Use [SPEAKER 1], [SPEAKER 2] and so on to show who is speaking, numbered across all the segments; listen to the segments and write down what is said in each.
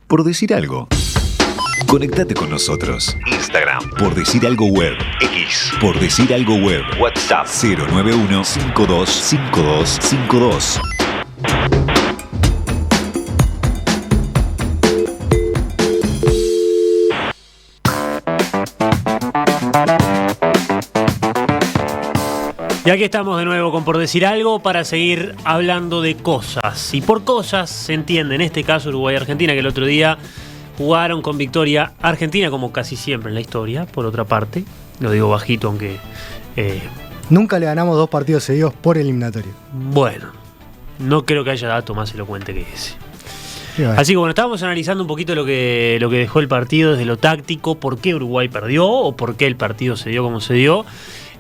[SPEAKER 1] por decir algo. Conectate con nosotros. Instagram, por decir algo web. X, por decir algo web. WhatsApp, 091-525252.
[SPEAKER 2] Y aquí estamos de nuevo con Por Decir Algo para seguir hablando de cosas. Y por cosas se entiende en este caso Uruguay y Argentina, que el otro día jugaron con victoria Argentina, como casi siempre en la historia, por otra parte. Lo digo bajito, aunque...
[SPEAKER 3] Nunca le ganamos 2 partidos seguidos por eliminatorio.
[SPEAKER 2] Bueno, no creo que haya dato más elocuente que ese. Así que bueno, estábamos analizando un poquito lo que dejó el partido desde lo táctico, por qué Uruguay perdió o por qué el partido se dio como se dio.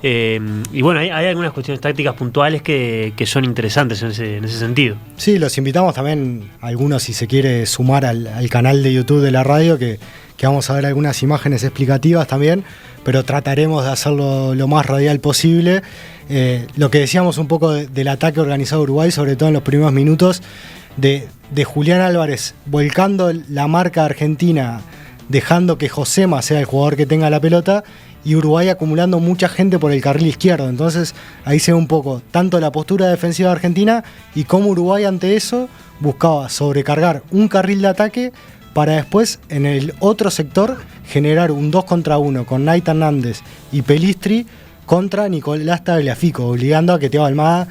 [SPEAKER 2] Y bueno, hay algunas cuestiones tácticas puntuales que son interesantes en ese sentido.
[SPEAKER 3] Sí, los invitamos también a algunos, si se quiere sumar al canal de YouTube de la radio, que vamos a ver algunas imágenes explicativas también, pero trataremos de hacerlo lo más radial posible. Lo que decíamos un poco del ataque organizado de Uruguay, sobre todo en los primeros minutos, de Julián Álvarez volcando la marca argentina, dejando que Josema sea el jugador que tenga la pelota, y Uruguay acumulando mucha gente por el carril izquierdo. Entonces ahí se ve un poco tanto la postura defensiva de Argentina y cómo Uruguay ante eso buscaba sobrecargar un carril de ataque para después en el otro sector generar un 2 contra 1 con Nathan Nández y Pelistri contra Nicolás Tagliafico, obligando a que Thiago Almada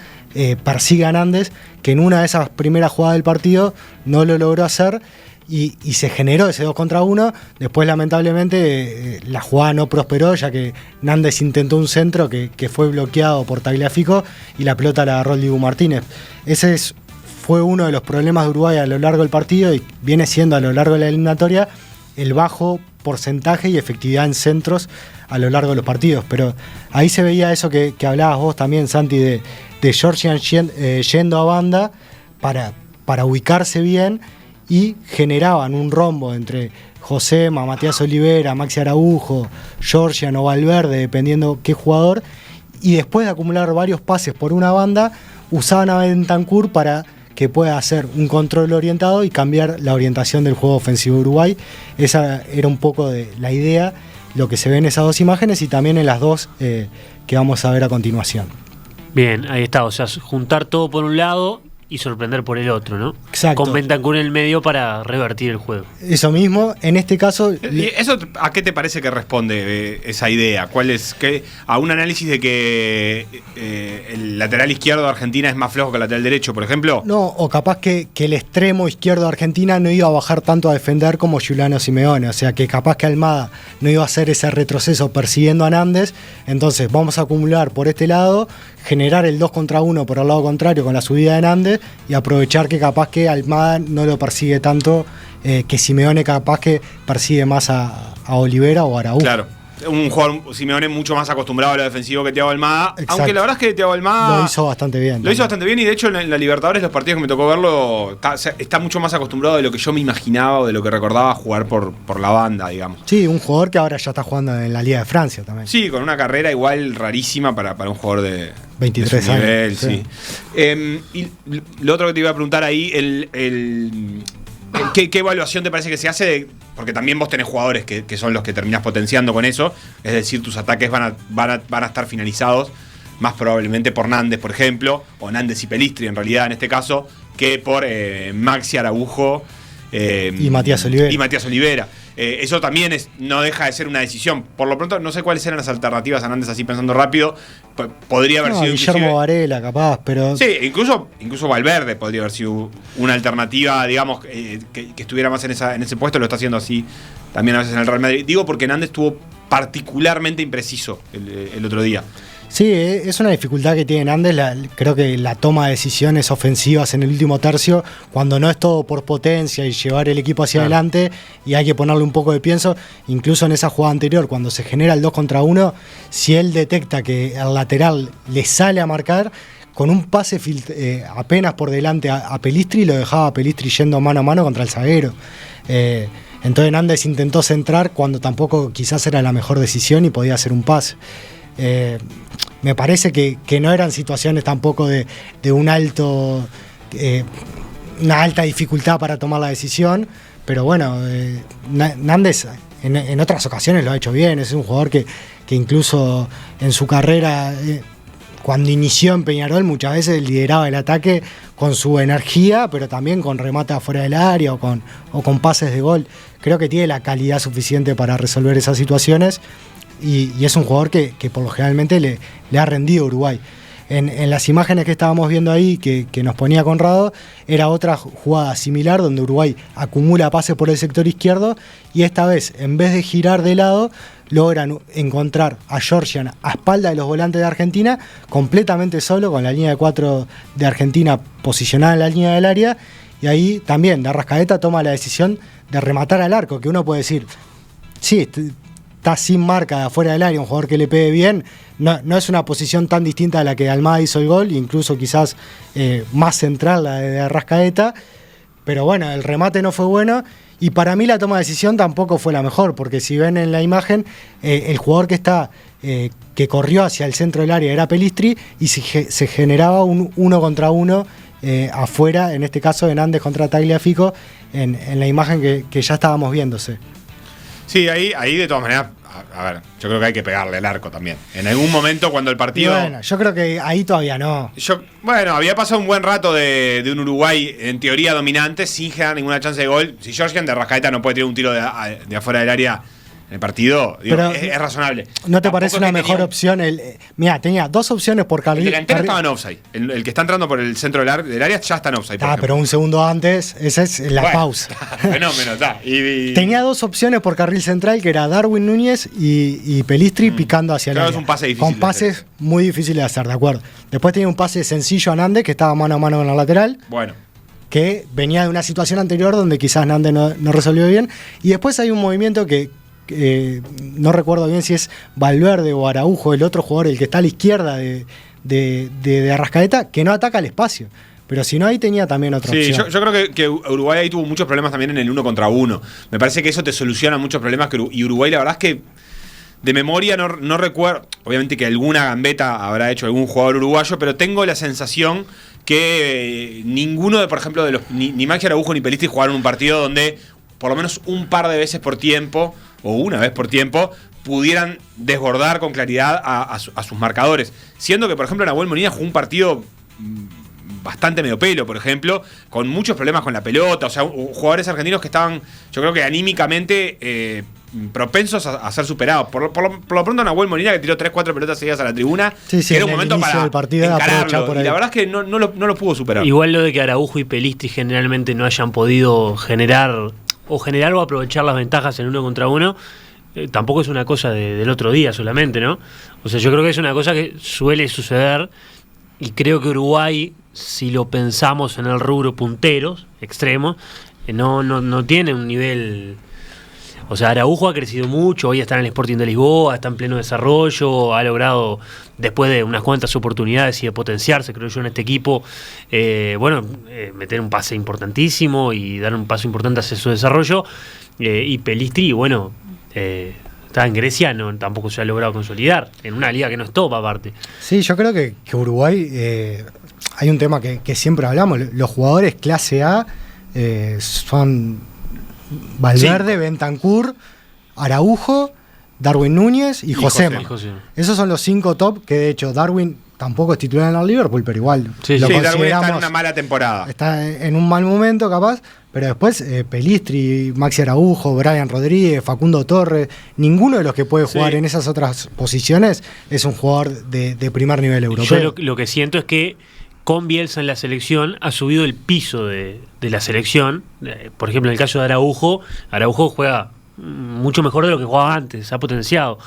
[SPEAKER 3] persiga a Nández, que en una de esas primeras jugadas del partido no lo logró hacer. Y se generó ese 2 contra 1. Después, lamentablemente, la jugada no prosperó, ya que Nández intentó un centro que fue bloqueado por Tagliafico y la pelota la agarró el Dibu Martínez. Ese fue uno de los problemas de Uruguay a lo largo del partido y viene siendo a lo largo de la eliminatoria el bajo porcentaje y efectividad en centros a lo largo de los partidos. Pero ahí se veía eso que hablabas vos también, Santi, de Georgian yendo a banda para ubicarse bien, y generaban un rombo entre Josema, Matías Olivera, Maxi Araujo, Georgian o Valverde, dependiendo qué jugador, y después de acumular varios pases por una banda, usaban a Bentancur para que pueda hacer un control orientado y cambiar la orientación del juego ofensivo de Uruguay. Esa era un poco de la idea, lo que se ve en esas 2 imágenes y también en las 2 que vamos a ver a continuación.
[SPEAKER 2] Bien, ahí está, o sea, juntar todo por un lado y sorprender por el otro, ¿no?
[SPEAKER 3] Exacto.
[SPEAKER 2] Con Bentancur en el medio para revertir el juego.
[SPEAKER 3] Eso mismo, en este caso...
[SPEAKER 4] ¿Y eso a qué te parece que responde esa idea? ¿Cuál es? ¿A un análisis de que el lateral izquierdo de Argentina es más flojo que el lateral derecho, por ejemplo?
[SPEAKER 3] No, o capaz que el extremo izquierdo de Argentina no iba a bajar tanto a defender como Giuliano Simeone, o sea que capaz que Almada no iba a hacer ese retroceso persiguiendo a Nández. Entonces vamos a acumular por este lado, generar el 2 contra 1 por el lado contrario con la subida de Nández y aprovechar que capaz que Almada no lo persigue tanto, que Simeone capaz que persigue más a Olivera o a Araujo.
[SPEAKER 4] Claro, un jugador Simeone mucho más acostumbrado a lo defensivo que Thiago Almada. Exacto. Aunque la verdad es que Thiago Almada
[SPEAKER 3] lo hizo bastante bien.
[SPEAKER 4] Lo hizo bastante bien y de hecho en la Libertadores, los partidos que me tocó verlo, está mucho más acostumbrado de lo que yo me imaginaba o de lo que recordaba jugar por la banda, digamos.
[SPEAKER 3] Sí, un jugador que ahora ya está jugando en la Liga de Francia también.
[SPEAKER 4] Sí, con una carrera igual rarísima para un jugador de
[SPEAKER 3] 23
[SPEAKER 4] años. Nivel,
[SPEAKER 3] sí.
[SPEAKER 4] Y lo otro que te iba a preguntar ahí, ¿qué evaluación te parece que se hace? Porque también vos tenés jugadores que son los que terminás potenciando con eso. Es decir, tus ataques van a estar finalizados más probablemente por Nández, por ejemplo, o Nández y Pelistri en realidad en este caso, que por Maxi Araujo
[SPEAKER 3] y Matías
[SPEAKER 4] Olivera. Eso también no deja de ser una decisión. Por lo pronto, no sé cuáles eran las alternativas a Nández, así pensando rápido. Podría haber sido
[SPEAKER 3] Guillermo Varela, capaz, pero...
[SPEAKER 4] Sí, incluso Valverde podría haber sido una alternativa, digamos, que estuviera más en ese puesto. Lo está haciendo así también a veces en el Real Madrid. Digo porque Nández estuvo particularmente impreciso el otro día.
[SPEAKER 3] Sí, es una dificultad que tiene Nández, creo que la toma de decisiones ofensivas en el último tercio, cuando no es todo por potencia y llevar el equipo hacia adelante y hay que ponerle un poco de pienso, incluso en esa jugada anterior, cuando se genera el 2 contra 1, si él detecta que el lateral le sale a marcar, con un pase apenas por delante a Pelistri, lo dejaba a Pelistri yendo mano a mano contra el zaguero. Entonces Nández intentó centrar cuando tampoco quizás era la mejor decisión y podía hacer un pase. Me parece que no eran situaciones tampoco de un alto una alta dificultad para tomar la decisión, pero bueno, Nández en otras ocasiones lo ha hecho bien, es un jugador que incluso en su carrera, cuando inició en Peñarol, muchas veces lideraba el ataque con su energía, pero también con remate afuera del área o con pases de gol. Creo que tiene la calidad suficiente para resolver esas situaciones y es un jugador que por lo generalmente le ha rendido a Uruguay. En las imágenes que estábamos viendo ahí, que nos ponía Conrado, era otra jugada similar donde Uruguay acumula pases por el sector izquierdo y esta vez, en vez de girar de lado, logran encontrar a Georgian a espalda de los volantes de Argentina, completamente solo, con la línea de 4 de Argentina posicionada en la línea del área, y ahí también de Arrascaeta toma la decisión de rematar al arco, que uno puede decir, sí, está sin marca de afuera del área, un jugador que le pegue bien, no es una posición tan distinta a la que Almada hizo el gol, incluso quizás más central la de Arrascaeta, pero bueno, el remate no fue bueno, y para mí la toma de decisión tampoco fue la mejor, porque si ven en la imagen, el jugador que corrió hacia el centro del área era Pelistri, y se generaba un 1 contra 1 afuera, en este caso de Nández contra Tagliafico, en la imagen que ya estábamos viéndose.
[SPEAKER 4] Sí, ahí de todas maneras, a ver, yo creo que hay que pegarle el arco también. En algún momento cuando el partido...
[SPEAKER 3] Bueno, yo creo que ahí todavía no.
[SPEAKER 4] Había pasado un buen rato de un Uruguay en teoría dominante, sin generar ninguna chance de gol. Si Georgian de Arrascaeta no puede tirar un tiro de afuera del área en el partido, digo, es razonable.
[SPEAKER 3] ¿No te parece una mejor opción? Mira, tenía 2 opciones por carril.
[SPEAKER 4] El delantero estaba en offside. El que está entrando por el centro del área ya está en offside.
[SPEAKER 3] Pero un segundo antes, esa es la pausa.
[SPEAKER 4] Fenómeno, está.
[SPEAKER 3] Tenía 2 opciones por carril central, que era Darwin Núñez y Pelistri picando hacia el área.
[SPEAKER 4] Es un pase difícil.
[SPEAKER 3] Con pases muy difíciles de hacer, de acuerdo. Después tenía un pase sencillo a Nández, que estaba mano a mano con el lateral.
[SPEAKER 4] Bueno.
[SPEAKER 3] Que venía de una situación anterior donde quizás Nández no resolvió bien. Y después hay un movimiento que no recuerdo bien si es Valverde o Araujo, el otro jugador, el que está a la izquierda de Arrascaeta, que no ataca el espacio. Pero si no, ahí tenía también otra opción.
[SPEAKER 4] Yo creo que Uruguay ahí tuvo muchos problemas también en el 1 contra 1. Me parece que eso te soluciona muchos problemas. Y Uruguay, la verdad es que de memoria no recuerdo. Obviamente que alguna gambeta habrá hecho algún jugador uruguayo, pero tengo la sensación que ninguno de, por ejemplo, ni Maxi Araujo ni Pelistri jugaron un partido donde por lo menos un par de veces por tiempo o una vez por tiempo, pudieran desbordar con claridad a sus marcadores. Siendo que, por ejemplo, Nahuel Molina jugó un partido bastante medio pelo, por ejemplo, con muchos problemas con la pelota. O sea, jugadores argentinos que estaban, yo creo que anímicamente propensos a ser superados. Por lo pronto, Nahuel Molina, que tiró 3-4 pelotas seguidas a la tribuna,
[SPEAKER 3] que
[SPEAKER 4] era un momento para encararlo. Y la verdad es que no lo pudo superar.
[SPEAKER 2] Igual lo de que Araujo y Pelistri generalmente no hayan podido generar o aprovechar las ventajas en 1 contra 1, tampoco es una cosa del otro día solamente, ¿no? O sea, yo creo que es una cosa que suele suceder, y creo que Uruguay, si lo pensamos en el rubro punteros, extremos, no tiene un nivel... O sea, Araujo ha crecido mucho, hoy está en el Sporting de Lisboa, está en pleno desarrollo, ha logrado, después de unas cuantas oportunidades y de potenciarse, creo yo, en este equipo, meter un pase importantísimo y dar un paso importante hacia su desarrollo. Y Pelistri, está en Grecia, tampoco se ha logrado consolidar, en una liga que no es top aparte.
[SPEAKER 3] Sí, yo creo que Uruguay, hay un tema que siempre hablamos, los jugadores clase A son... Valverde, Bentancur, Araujo, Darwin Núñez y Josema. Esos son los 5 top, que de hecho Darwin tampoco es titular en el Liverpool, pero igual
[SPEAKER 4] lo Darwin está en una mala temporada.
[SPEAKER 3] Está en un mal momento capaz, pero después Pelistri, Maxi Araujo, Brian Rodríguez, Facundo Torres, ninguno de los que puede jugar en esas otras posiciones es un jugador de primer nivel europeo.
[SPEAKER 2] Yo lo que siento es que con Bielsa en la selección ha subido el piso de la selección. Por ejemplo, en el caso de Araujo juega mucho mejor de lo que jugaba antes, se ha potenciado.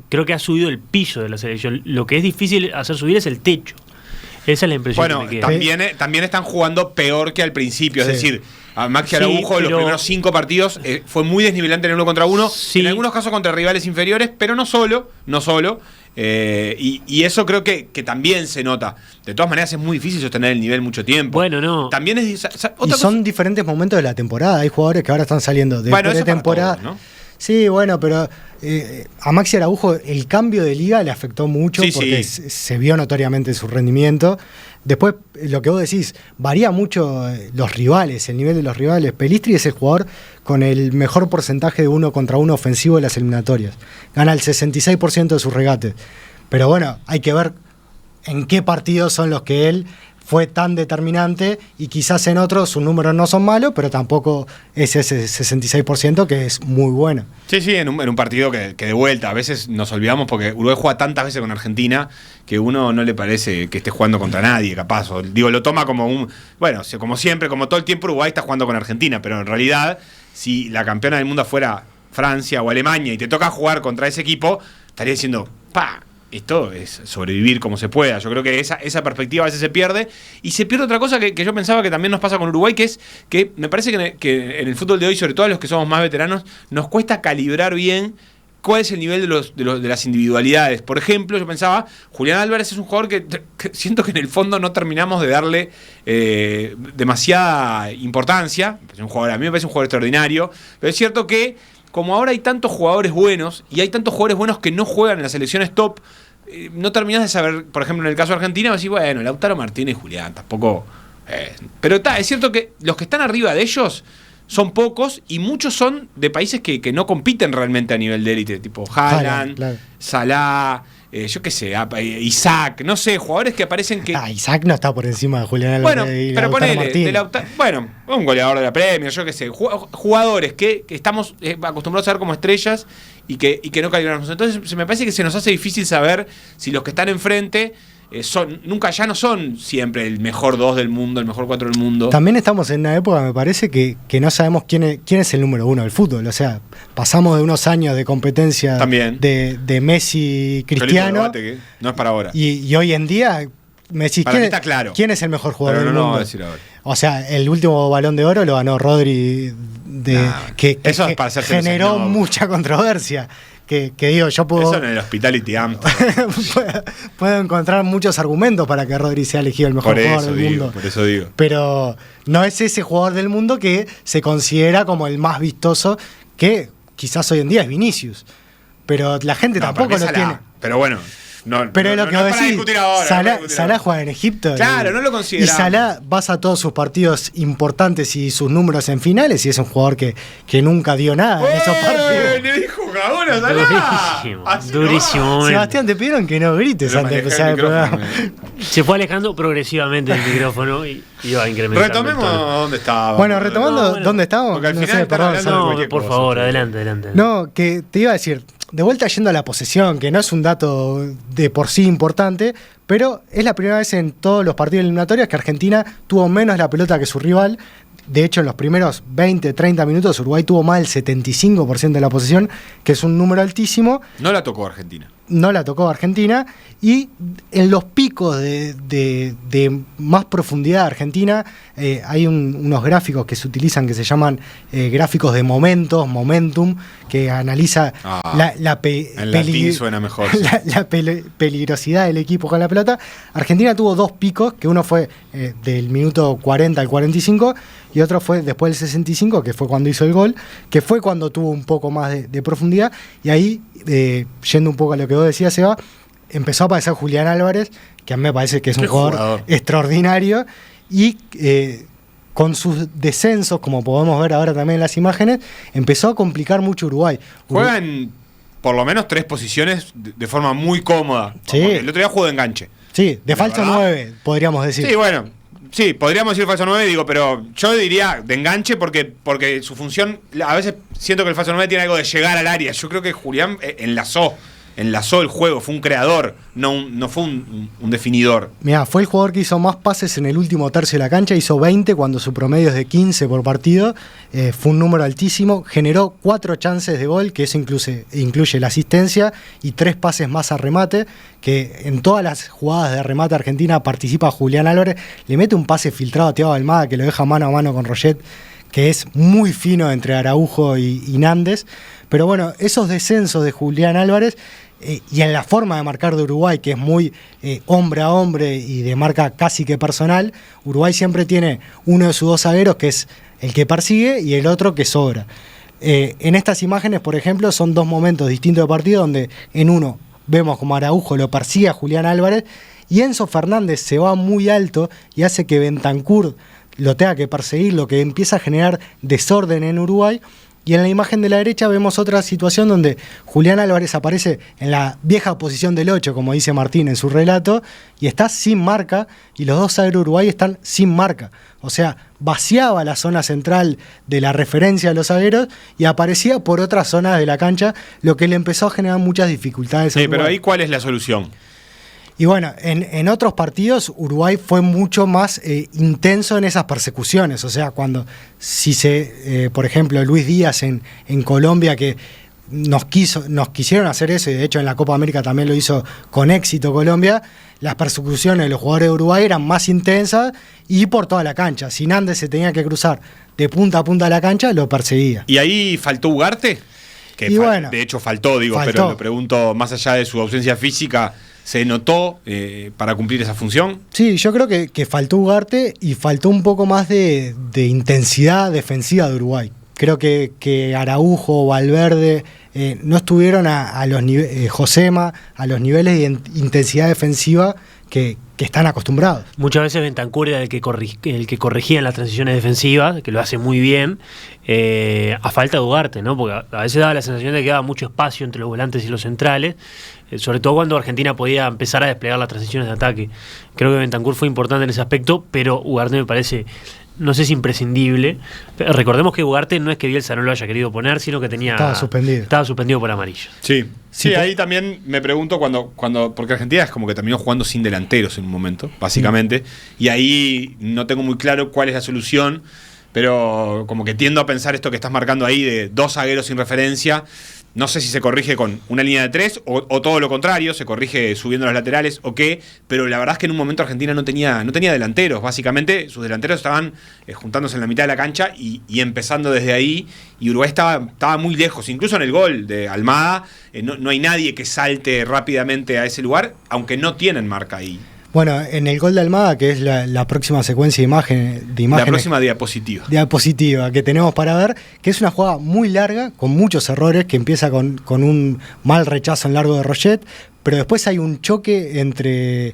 [SPEAKER 2] Creo que ha subido el piso de la selección. Lo que es difícil hacer subir es el techo. Esa es la impresión que me queda.
[SPEAKER 4] También están jugando peor que al principio. Es decir, a Maxi Araujo en los primeros 5 partidos fue muy desnivelante en el 1 contra 1. En algunos casos contra rivales inferiores, pero no solo. Y eso creo que también se nota. De todas maneras es muy difícil sostener el nivel mucho tiempo.
[SPEAKER 2] Bueno, no.
[SPEAKER 3] También son diferentes momentos de la temporada. Hay jugadores que ahora están saliendo de temporada.
[SPEAKER 4] Todos, ¿no?
[SPEAKER 3] Sí, bueno, pero a Maxi Araujo el cambio de liga le afectó mucho porque se vio notoriamente su rendimiento. Después, lo que vos decís, varía mucho los rivales, el nivel de los rivales. Pelistri es el jugador con el mejor porcentaje de 1 contra 1 ofensivo de las eliminatorias. Gana el 66% de sus regates. Pero bueno, hay que ver en qué partidos son los que él fue tan determinante, y quizás en otros sus números no son malos, pero tampoco es ese 66% que es muy bueno.
[SPEAKER 4] Sí, en un partido que de vuelta, a veces nos olvidamos porque Uruguay juega tantas veces con Argentina que uno no le parece que esté jugando contra nadie, capaz. Lo toma como como siempre, como todo el tiempo Uruguay está jugando con Argentina, pero en realidad, si la campeona del mundo fuera Francia o Alemania y te toca jugar contra ese equipo, estaría diciendo, esto es sobrevivir como se pueda. Yo creo que esa perspectiva a veces se pierde. Y se pierde otra cosa que yo pensaba que también nos pasa con Uruguay, que es que me parece que en el fútbol de hoy, sobre todo a los que somos más veteranos, nos cuesta calibrar bien cuál es el nivel de las individualidades. Por ejemplo, yo pensaba, Julián Álvarez es un jugador que siento que en el fondo no terminamos de darle demasiada importancia. A mí me parece un jugador extraordinario, pero es cierto que como ahora hay tantos jugadores buenos y hay tantos jugadores buenos que no juegan en las selecciones top, no terminás de saber, por ejemplo, en el caso de Argentina, decís, bueno, Lautaro Martínez y Julián, tampoco. Pero es cierto que los que están arriba de ellos son pocos y muchos son de países que no compiten realmente a nivel de élite, tipo Haaland, claro. Salah, yo qué sé, Isaac, no sé, jugadores que aparecen que...
[SPEAKER 3] Isaac no está por encima de Julián Álvarez y Lautaro Martínez.
[SPEAKER 4] Un goleador de la Premier, yo qué sé, jugadores que estamos acostumbrados a ver como estrellas y que no calibramos. Entonces me parece que se nos hace difícil saber si los que están enfrente ya no son siempre el mejor 2 del mundo, el mejor 4 del mundo.
[SPEAKER 3] También estamos en una época, me parece, que no sabemos quién es el número 1 del fútbol. O sea, pasamos de unos años de competencia de Messi, Cristiano.
[SPEAKER 4] Debate que no es para ahora.
[SPEAKER 3] Y hoy en día, Messi,
[SPEAKER 4] está claro.
[SPEAKER 3] ¿Quién es el mejor jugador del mundo?
[SPEAKER 4] No voy a decir ahora.
[SPEAKER 3] O sea, el último Balón de Oro lo ganó Rodri, que
[SPEAKER 4] eso es para
[SPEAKER 3] generó mucha controversia. Que digo, yo puedo...
[SPEAKER 4] Eso en el Hospitality Amp.
[SPEAKER 3] puedo encontrar muchos argumentos para que Rodri sea elegido el mejor jugador del mundo.
[SPEAKER 4] Por eso digo.
[SPEAKER 3] Pero no es ese jugador del mundo que se considera como el más vistoso, que quizás hoy en día es Vinicius. Pero la gente tampoco lo tiene.
[SPEAKER 4] Pero bueno...
[SPEAKER 3] Pero lo que vos decís, Salah juega en Egipto.
[SPEAKER 4] Claro, no lo consideramos.
[SPEAKER 3] Y Salah basa todos sus partidos importantes y sus números en finales, y es un jugador que nunca dio nada en esos partidos.
[SPEAKER 4] ¡Le dijo cagón a Salah!
[SPEAKER 2] Durísimo.
[SPEAKER 3] Sebastián, te pidieron que no grites antes de empezar el programa.
[SPEAKER 2] Se fue alejando progresivamente del micrófono y iba incrementando.
[SPEAKER 4] Retomemos dónde estábamos.
[SPEAKER 3] Bueno, retomando dónde estábamos.
[SPEAKER 4] Porque al final
[SPEAKER 2] por favor, adelante.
[SPEAKER 3] No, que te iba a decir, de vuelta yendo a la posesión, que no es un dato de por sí importante, pero es la primera vez en todos los partidos eliminatorios que Argentina tuvo menos la pelota que su rival. De hecho, en los primeros 20, 30 minutos Uruguay tuvo más del 75% de la posesión, que es un número altísimo.
[SPEAKER 4] No la tocó Argentina. Y en los picos de más profundidad de Argentina hay unos gráficos que se utilizan que se llaman gráficos de momentum, que analiza en latín suena mejor. la peligrosidad del equipo con la pelota. Argentina tuvo 2 picos, que uno fue del minuto 40 al 45 y otro fue después del 65, que fue cuando hizo el gol, que fue cuando tuvo un poco más de profundidad. Y ahí, yendo un poco a lo que vos decías, Seba, empezó a aparecer Julián Álvarez, que a mí me parece que es un jugador extraordinario, y con sus descensos, como podemos ver ahora también en las imágenes, empezó a complicar mucho Uruguay. Juega en por lo menos 3 posiciones de forma muy cómoda.
[SPEAKER 3] Sí.
[SPEAKER 4] El otro día jugó de enganche.
[SPEAKER 3] Sí, de falso 9, podríamos decir.
[SPEAKER 4] Sí, bueno. Sí, podríamos decir falso 9, pero yo diría de enganche porque su función, a veces siento que el falso 9 tiene algo de llegar al área. Yo creo que Julián enlazó el juego, fue un creador, no fue un definidor.
[SPEAKER 3] Mirá, fue el jugador que hizo más pases en el último tercio de la cancha, hizo 20 cuando su promedio es de 15 por partido, fue un número altísimo, generó 4 chances de gol, que eso incluye la asistencia, y 3 pases más a remate, que en todas las jugadas de remate argentina participa Julián Álvarez, le mete un pase filtrado a Thiago Almada que lo deja mano a mano con Roget, que es muy fino entre Araujo y Nández. Pero bueno, esos descensos de Julián Álvarez y en la forma de marcar de Uruguay, que es muy hombre a hombre y de marca casi que personal, Uruguay siempre tiene uno de sus 2 zagueros que es el que persigue y el otro que sobra. En estas imágenes, por ejemplo, son dos momentos distintos de partido donde en uno vemos como Araujo lo persigue a Julián Álvarez y Enzo Fernández se va muy alto y hace que Bentancur lo tenga que perseguir, lo que empieza a generar desorden en Uruguay. Y en la imagen de la derecha vemos otra situación donde Julián Álvarez aparece en la vieja posición del 8, como dice Martín en su relato, y está sin marca, y los dos zagueros Uruguay están sin marca. O sea, vaciaba la zona central de la referencia de los zagueros y aparecía por otras zonas de la cancha, lo que le empezó a generar muchas dificultades.
[SPEAKER 4] Sí, pero ahí, ¿cuál es la solución?
[SPEAKER 3] Y bueno, en otros partidos Uruguay fue mucho más intenso en esas persecuciones. O sea, por ejemplo, Luis Díaz en Colombia, que nos quisieron hacer eso, y de hecho en la Copa América también lo hizo con éxito Colombia, las persecuciones de los jugadores de Uruguay eran más intensas y por toda la cancha. Si Nández se tenía que cruzar de punta a punta de la cancha, lo perseguía.
[SPEAKER 4] ¿Y ahí faltó Ugarte? Que bueno, de hecho faltó, pero lo pregunto, más allá de su ausencia física, ¿se notó para cumplir esa función?
[SPEAKER 3] Sí, yo creo que faltó Ugarte y faltó un poco más de intensidad defensiva de Uruguay. Creo que Araujo, Valverde no estuvieron a los niveles, Josema, a los niveles de intensidad defensiva que están acostumbrados.
[SPEAKER 2] Muchas veces Bentancur era el que corregía en las transiciones defensivas, que lo hace muy bien, a falta de Ugarte, ¿no? Porque a veces daba la sensación de que daba mucho espacio entre los volantes y los centrales, sobre todo cuando Argentina podía empezar a desplegar las transiciones de ataque. Creo que Bentancur fue importante en ese aspecto, pero Ugarte me parece, no sé si imprescindible. Recordemos que Ugarte no es que Bielsa no lo haya querido poner, sino que estaba suspendido por amarillo.
[SPEAKER 4] Sí, ahí también me pregunto porque Argentina es como que terminó jugando sin delanteros en un momento, básicamente, y ahí no tengo muy claro cuál es la solución, pero como que tiendo a pensar esto que estás marcando ahí de dos zagueros sin referencia. No sé si se corrige con una línea de 3 o todo lo contrario, se corrige subiendo los laterales o qué, pero la verdad es que en un momento Argentina no tenía delanteros. Básicamente sus delanteros estaban juntándose en la mitad de la cancha y empezando desde ahí, y Uruguay estaba muy lejos. Incluso en el gol de Almada no hay nadie que salte rápidamente a ese lugar, aunque no tienen marca ahí.
[SPEAKER 3] Bueno, en el gol de Almada, que es la próxima secuencia de imágenes.
[SPEAKER 4] La próxima diapositiva.
[SPEAKER 3] Diapositiva que tenemos para ver, que es una jugada muy larga, con muchos errores, que empieza con un mal rechazo en largo de Roget, pero después hay un choque entre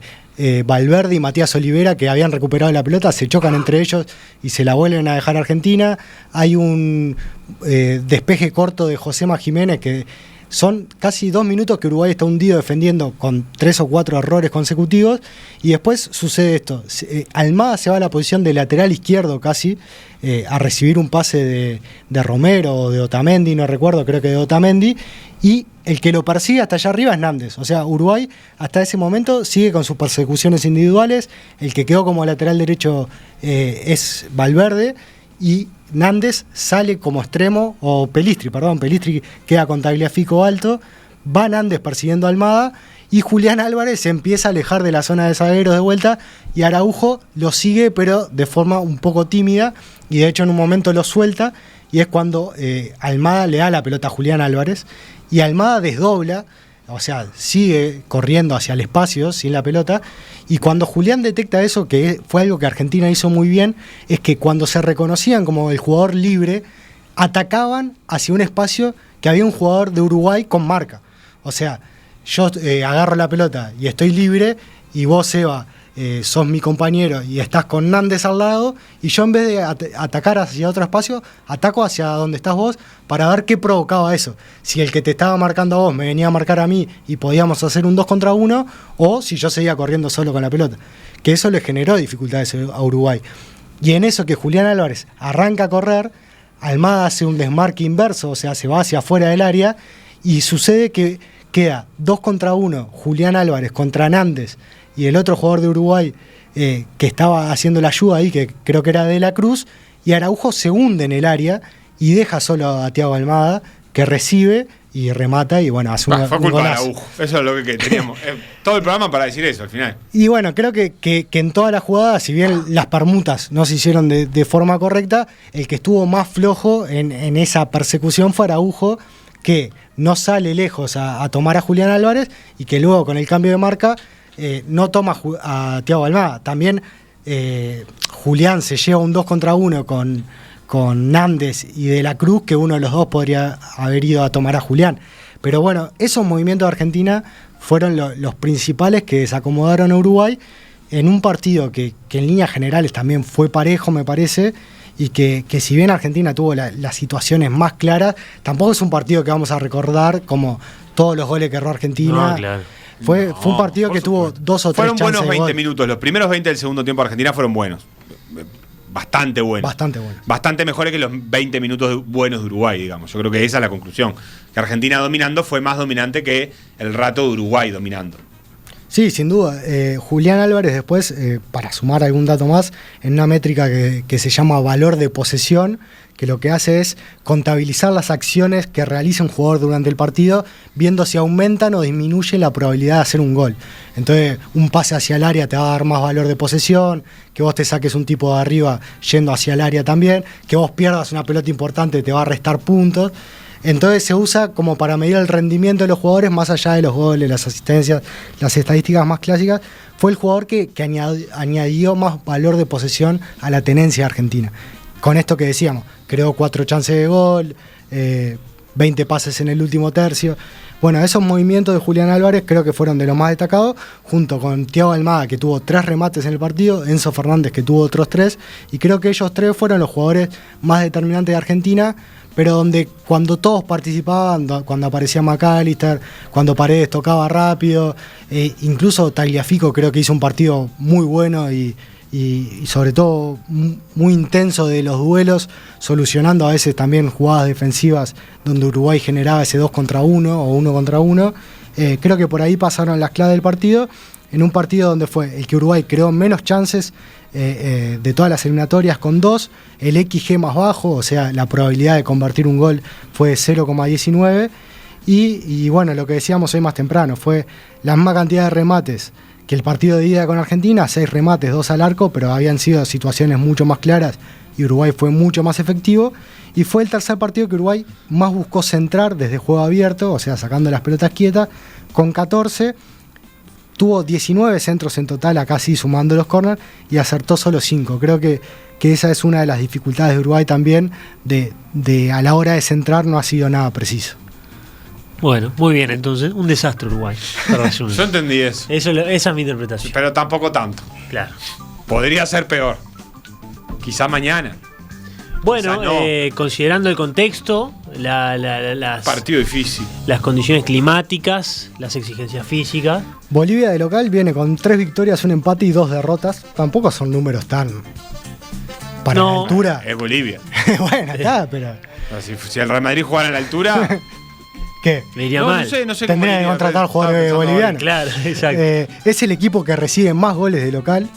[SPEAKER 3] Valverde y Matías Olivera, que habían recuperado la pelota, se chocan entre ellos y se la vuelven a dejar a Argentina. Hay un despeje corto de Josema Jiménez, que son casi 2 minutos que Uruguay está hundido defendiendo con 3 o 4 errores consecutivos, y después sucede esto. Almada se va a la posición de lateral izquierdo casi, a recibir un pase de Romero o de Otamendi, no recuerdo, creo que de Otamendi, y el que lo persigue hasta allá arriba es Nández. O sea, Uruguay hasta ese momento sigue con sus persecuciones individuales, el que quedó como lateral derecho es Valverde, y Nández sale como extremo, o Pelistri queda con Tagliafico alto, va Nández persiguiendo a Almada, y Julián Álvarez se empieza a alejar de la zona de zagueros de vuelta, y Araujo lo sigue, pero de forma un poco tímida, y de hecho en un momento lo suelta, y es cuando Almada le da la pelota a Julián Álvarez, y Almada desdobla, o sea, sigue corriendo hacia el espacio sin la pelota, y cuando Julián detecta eso, que fue algo que Argentina hizo muy bien, es que cuando se reconocían como el jugador libre, atacaban hacia un espacio que había un jugador de Uruguay con marca. O sea, yo agarro la pelota y estoy libre, y vos, Eva, sos mi compañero y estás con Nández al lado, y yo en vez de atacar hacia otro espacio, ataco hacia donde estás vos para ver qué provocaba eso. Si el que te estaba marcando a vos me venía a marcar a mí y podíamos hacer un 2 contra 1, o si yo seguía corriendo solo con la pelota. Que eso le generó dificultades a Uruguay. Y en eso que Julián Álvarez arranca a correr, Almada hace un desmarque inverso, o sea, se va hacia afuera del área, y sucede que queda 2 contra 1, Julián Álvarez contra Nández, y el otro jugador de Uruguay que estaba haciendo la ayuda ahí, que creo que era De la Cruz, y Araujo se hunde en el área y deja solo a Thiago Almada, que recibe y remata, y bueno, hace
[SPEAKER 4] fue culpa de Araujo. Eso es lo que teníamos. Todo el programa para decir eso al final.
[SPEAKER 3] Y bueno, creo que en toda la jugada, si bien las permutas no se hicieron de forma correcta, el que estuvo más flojo en esa persecución fue Araujo, que no sale lejos a tomar a Julián Álvarez, y que luego con el cambio de marca no toma a Thiago Almada. También Julián se lleva un 2 contra 1 con con Nández y De la Cruz, que uno de los dos podría haber ido a tomar a Julián. Pero bueno, esos movimientos de Argentina fueron los principales que desacomodaron a Uruguay en un partido que en líneas generales también fue parejo, me parece, y que si bien Argentina tuvo las situaciones más claras, tampoco es un partido que vamos a recordar como todos los goles que erró Argentina.
[SPEAKER 2] No, claro.
[SPEAKER 3] Fue un partido que tuvo 2 o 3
[SPEAKER 4] fueron
[SPEAKER 3] chances
[SPEAKER 4] buenos
[SPEAKER 3] de
[SPEAKER 4] 20
[SPEAKER 3] gol.
[SPEAKER 4] minutos. Los primeros 20 del segundo tiempo de Argentina fueron buenos. Bastante buenos.
[SPEAKER 3] Bastante buenos.
[SPEAKER 4] Bastante mejores que los 20 minutos buenos de Uruguay, digamos. Yo creo que esa es la conclusión. Que Argentina dominando fue más dominante que el rato de Uruguay dominando.
[SPEAKER 3] Sí, sin duda. Julián Álvarez después, para sumar algún dato más, en una métrica que se llama valor de posesión, que lo que hace es contabilizar las acciones que realiza un jugador durante el partido, viendo si aumentan o disminuyen la probabilidad de hacer un gol. Entonces, un pase hacia el área te va a dar más valor de posesión, que vos te saques un tipo de arriba yendo hacia el área también, que vos pierdas una pelota importante te va a restar puntos. Entonces se usa como para medir el rendimiento de los jugadores más allá de los goles, las asistencias, las estadísticas más clásicas. Fue el jugador que añadió más valor de posesión a la tenencia argentina. Con esto que decíamos, creó 4 chances de gol, 20 pases en el último tercio. Bueno, esos movimientos de Julián Álvarez creo que fueron de los más destacados, junto con Thiago Almada, que tuvo 3 remates en el partido, Enzo Fernández, que tuvo otros 3, y creo que ellos 3 fueron los jugadores más determinantes de Argentina, pero donde cuando todos participaban, cuando aparecía McAllister, cuando Paredes tocaba rápido, incluso Tagliafico creo que hizo un partido muy bueno y sobre todo muy intenso de los duelos, solucionando a veces también jugadas defensivas donde Uruguay generaba ese 2 contra 1 o 1 contra 1. Creo que por ahí pasaron las claves del partido, en un partido donde fue el que Uruguay creó menos chances de todas las eliminatorias con 2, el XG más bajo, o sea, la probabilidad de convertir un gol fue de 0,19 y bueno, lo que decíamos hoy más temprano, fue la misma cantidad de remates que el partido de ida con Argentina, 6 remates, 2 al arco, pero habían sido situaciones mucho más claras y Uruguay fue mucho más efectivo, y fue el tercer partido que Uruguay más buscó centrar desde juego abierto, o sea, sacando las pelotas quietas, con 14. Tuvo 19 centros en total, acá sí sumando los corners, y acertó solo 5. Creo que esa es una de las dificultades de Uruguay también, de a la hora de centrar no ha sido nada preciso.
[SPEAKER 2] Bueno, muy bien, entonces, un desastre Uruguay.
[SPEAKER 4] Yo entendí eso.
[SPEAKER 2] Esa es mi interpretación.
[SPEAKER 4] Pero tampoco tanto.
[SPEAKER 2] Claro.
[SPEAKER 4] Podría ser peor. Quizá mañana.
[SPEAKER 2] Bueno,
[SPEAKER 4] quizá no.
[SPEAKER 2] Considerando el contexto, las
[SPEAKER 4] partido difícil,
[SPEAKER 2] las condiciones climáticas, las exigencias físicas.
[SPEAKER 3] Bolivia de local viene con 3 victorias, un empate y 2 derrotas. Tampoco son números tan para la altura.
[SPEAKER 4] Es Bolivia.
[SPEAKER 3] Bueno, está, pero
[SPEAKER 4] si el Real Madrid jugara a la altura,
[SPEAKER 3] ¿qué?
[SPEAKER 2] Le iría mal.
[SPEAKER 4] No sé
[SPEAKER 3] Tendría que contratar jugadores bolivianos.
[SPEAKER 2] Claro, exacto.
[SPEAKER 3] Es el equipo que recibe más goles de local,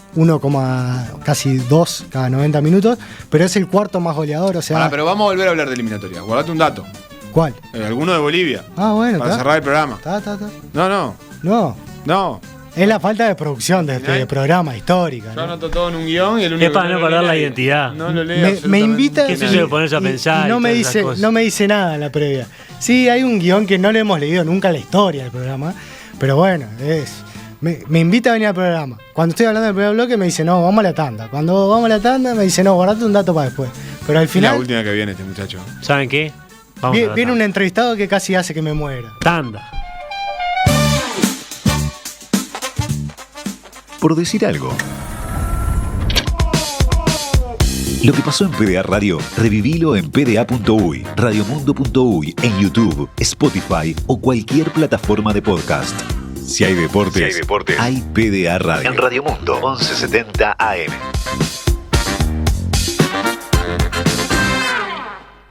[SPEAKER 3] casi 2 cada 90 minutos, pero es el cuarto más goleador, o sea.
[SPEAKER 4] pero vamos a volver a hablar de eliminatorias. Guardate un dato.
[SPEAKER 3] ¿Cuál?
[SPEAKER 4] Alguno de Bolivia.
[SPEAKER 3] Bueno.
[SPEAKER 4] Para cerrar el programa. No.
[SPEAKER 3] Es la falta de producción de este programa histórica.
[SPEAKER 4] Yo anoto todo en un guión y el único
[SPEAKER 2] es para no perder la identidad.
[SPEAKER 4] No lo leo.
[SPEAKER 3] Me invita
[SPEAKER 2] ¿Qué se debe ponerse a pensar?
[SPEAKER 3] Y no me dice nada en la previa. Sí, hay un guión que no lo hemos leído nunca en la historia del programa, pero bueno, me invita a venir al programa. Cuando estoy hablando del primer bloque me dice, no, vamos a la tanda. Cuando vamos a la tanda me dice, no, guardate un dato para después. Pero al final.
[SPEAKER 4] Es la última que viene este muchacho.
[SPEAKER 2] ¿Saben qué?
[SPEAKER 3] Viene un entrevistado que casi hace que me muera.
[SPEAKER 2] Tanda.
[SPEAKER 1] Por decir algo. Lo que pasó en PDA Radio, revivilo en pda.uy, radiomundo.uy, en YouTube, Spotify o cualquier plataforma de podcast. Si hay deportes, hay PDA Radio. En Radio Mundo, 1170 AM.